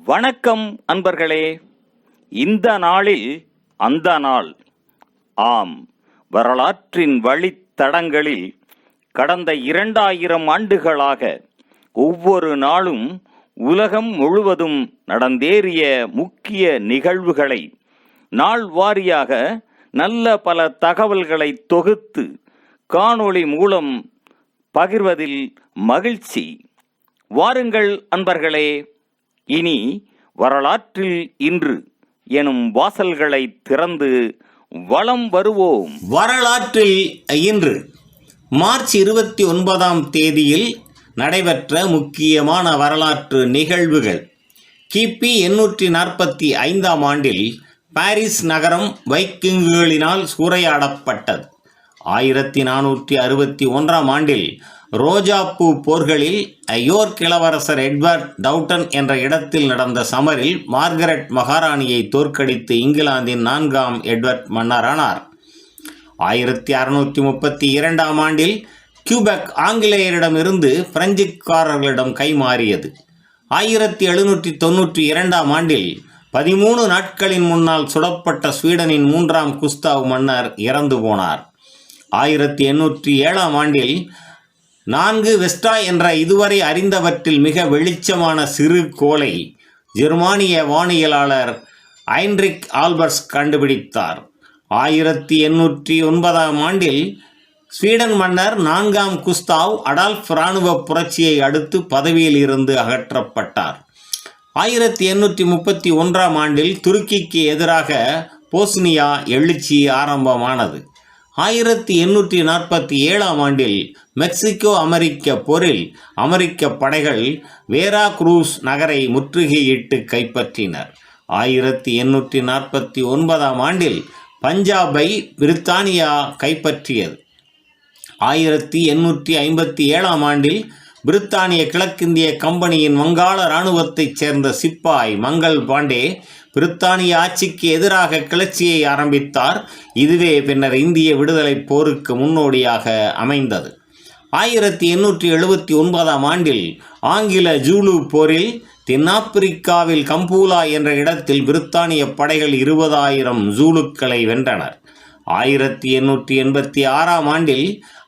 வணக்கம் அன்பர்களே. இந்த நாளில் அந்த நாள். ஆம், வரலாற்றின் வழித்தடங்களில் கடந்த 2000 ஆண்டுகளாக ஒவ்வொரு நாளும் உலகம் முழுவதும் நடந்தேறிய முக்கிய நிகழ்வுகளை நாள் வாரியாக நல்ல பல தகவல்களை தொகுத்து காணொளி மூலம் பகிர்வதில் மகிழ்ச்சி. வாருங்கள் அன்பர்களே, இனி வரலாற்றில் இன்று எனும் வாசல்களை திறந்து வலம் வருவோம். வரலாற்றில் இன்று மார்ச் 29ஆம் தேதியில் நடைபெற்ற முக்கியமான வரலாற்று நிகழ்வுகள். கிபி 845ஆம் ஆண்டில் பாரிஸ் நகரம் வைக்கிங்குகளினால் சூறையாடப்பட்டது. 1461ஆம் ஆண்டில் ரோஜாப்பூ போர்களில் யோர்க் இளவரசர் எட்வர்ட் டவுட்டன் என்ற இடத்தில் நடந்த சமரில் மார்கரெட் மகாராணியை தோற்கடித்து இங்கிலாந்தின் 4ஆம் எட்வர்ட் மன்னரானார். 1632ஆம் ஆண்டில் கியூபெக் ஆங்கிலேயரிடமிருந்து பிரெஞ்சுக்காரர்களிடம் கைமாறியது. 1792ஆம் ஆண்டில் 13 நாட்களின் முன்னால் சுடப்பட்ட ஸ்வீடனின் 3ஆம் குஸ்தாவ் மன்னர் இறந்து போனார். 1807ஆம் ஆண்டில் 4 வெஸ்டா என்ற இதுவரை அறிந்தவற்றில் மிக வெளிச்சமான சிறு கோளை ஜெர்மானிய வானியலாளர் ஐன்ரிக் ஆல்பர்ஸ் கண்டுபிடித்தார். 1809ஆம் ஆண்டில் ஸ்வீடன் மன்னர் 4ஆம் குஸ்தாவ் அடால்ஃப் இராணுவ புரட்சியை அடுத்து பதவியில் இருந்து அகற்றப்பட்டார். 1831ஆம் ஆண்டில் துருக்கிக்கு எதிராக போஸ்னியா எழுச்சி ஆரம்பமானது. 1847ஆம் ஆண்டில் மெக்சிகோ அமெரிக்க போரில் அமெரிக்க படைகள் வேரா குரூஸ் நகரை முற்றுகையிட்டு கைப்பற்றினர். 1849ஆம் ஆண்டில் பஞ்சாபை பிரித்தானியா கைப்பற்றியது. 1857ஆம் ஆண்டில் பிரித்தானிய கிழக்கிந்திய கம்பெனியின் வங்காள இராணுவத்தைச் சேர்ந்த சிப்பாய் மங்கள் பாண்டே பிரித்தானிய ஆட்சிக்கு எதிராக கிளர்ச்சியை ஆரம்பித்தார். இதுவே பின்னர் இந்திய விடுதலை போருக்கு முன்னோடியாக அமைந்தது. 1879ஆம் ஆண்டில் ஆங்கில ஜூலு போரில் தென்னாப்பிரிக்காவில் கம்பூலா என்ற இடத்தில் பிரித்தானிய படைகள் 20,000 ஜூலுக்களை வென்றனர். 1886ஆம் ஆண்டில்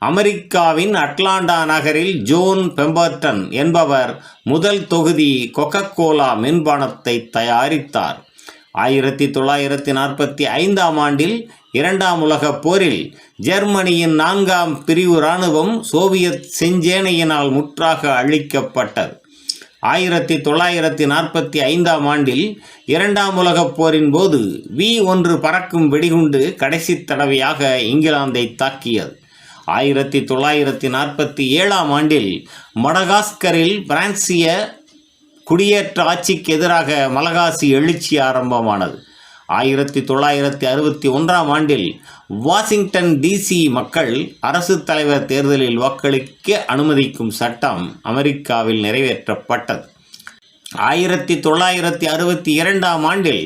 அமெரிக்காவின் அட்லாண்டா நகரில் ஜோன் பெம்பர்டன் என்பவர் முதல் தொகுதி கொக்கோகோலா மென்பானத்தை தயாரித்தார். 1945ஆம் ஆண்டில் 2ஆம் உலகப் போரில் ஜெர்மனியின் 4ஆம் பிரிவு இராணுவம் சோவியத் செஞ்சேனையினால் முற்றாக அழிக்கப்பட்டது. 1945ஆம் ஆண்டில் 2ஆம் உலகப் போரின் போது V1 பறக்கும் வெடிகுண்டு கடைசி தடவையாக இங்கிலாந்தை தாக்கியது. 1947ஆம் ஆண்டில் மடகாஸ்கரில் பிரான்சிய குடியேற்ற ஆட்சிக்கு எதிராக மலகாசி எழுச்சி ஆரம்பமானது. 1961ஆம் ஆண்டில் வாஷிங்டன் DC மக்கள் அரசு தலைவர் தேர்தலில் வாக்களிக்க அனுமதிக்கும் சட்டம் அமெரிக்காவில் நிறைவேற்றப்பட்டது. 1962ஆம் ஆண்டில்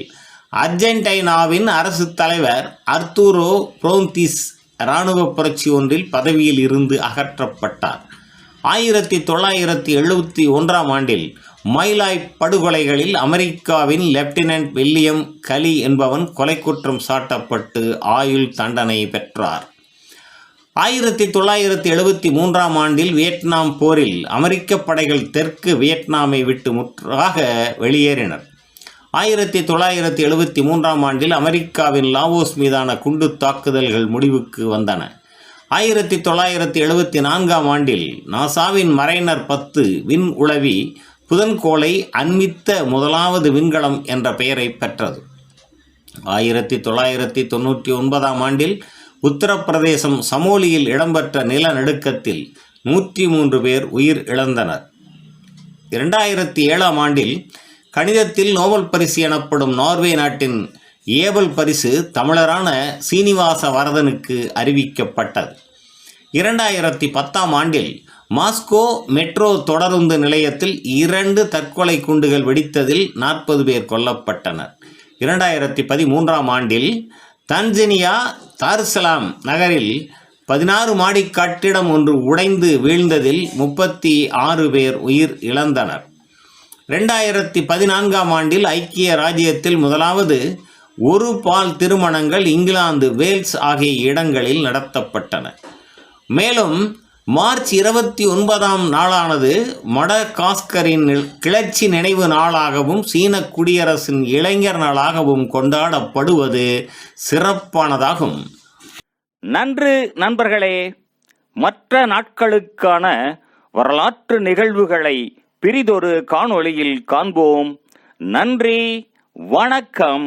அர்ஜென்டினாவின் அரசு தலைவர் அர்த்தூரோ புரோந்திஸ் இராணுவ புரட்சி ஒன்றில் பதவியில் இருந்து அகற்றப்பட்டார். 1971ஆம் ஆண்டில் மைலாய் படுகொலைகளில் அமெரிக்காவின் லெப்டினன்ட் வில்லியம் கலி என்பவன் கொலை குற்றம் சாட்டப்பட்டு ஆயுள் தண்டனை பெற்றார். 1973ஆம் ஆண்டில் வியட்நாம் போரில் அமெரிக்க படைகள் தெற்கு வியட்நாமை விட்டு முற்றாக வெளியேறினர். 1973ஆம் ஆண்டில் அமெரிக்காவின் லாவோஸ் மீதான குண்டு தாக்குதல்கள் முடிவுக்கு வந்தன. 1974ஆம் ஆண்டில் நாசாவின் மரைனர் 10 விண் உளவி புதன்கோளை அண்மித்த முதலாவது விண்கலம் என்ற பெயரை பெற்றது. 1999ஆம் ஆண்டில் உத்தரப்பிரதேசம் சமோலியில் இடம்பெற்ற நிலநடுக்கத்தில் 103 பேர் உயிர் இழந்தனர். 2007ஆம் ஆண்டில் கணிதத்தில் நோபல் பரிசு எனப்படும் நார்வே நாட்டின் ஏபல் பரிசு தமிழரான சீனிவாச வரதனுக்கு அறிவிக்கப்பட்டது. 2010ஆம் ஆண்டில் மாஸ்கோ மெட்ரோ தொடருந்து நிலையத்தில் 2 தற்கொலை குண்டுகள் வெடித்ததில் 40 பேர் கொல்லப்பட்டனர். 2013ஆம் ஆண்டில் தன்சேனியா தாருசலாம் நகரில் 16 மாடி கட்டிடம் ஒன்று உடைந்து வீழ்ந்ததில் 36 பேர் உயிர் இழந்தனர். 2014ஆம் ஆண்டில் ஐக்கிய ராஜ்யத்தில் முதலாவது ஒரு பால் திருமணங்கள் இங்கிலாந்து, வேல்ஸ் ஆகிய இடங்களில் நடத்தப்பட்டன. மேலும் மார்ச் 29ஆம் நாளானது மடகாஸ்கரின் கிளர்ச்சி நினைவு நாளாகவும் சீன குடியரசின் இளைஞர் நாளாகவும் கொண்டாடப்படுவது சிறப்பானதாகும். நன்று நண்பர்களே. மற்ற நாட்களுக்கான வரலாற்று நிகழ்வுகளை பிரிதொரு காணொளியில் காண்போம். நன்றி, வணக்கம்.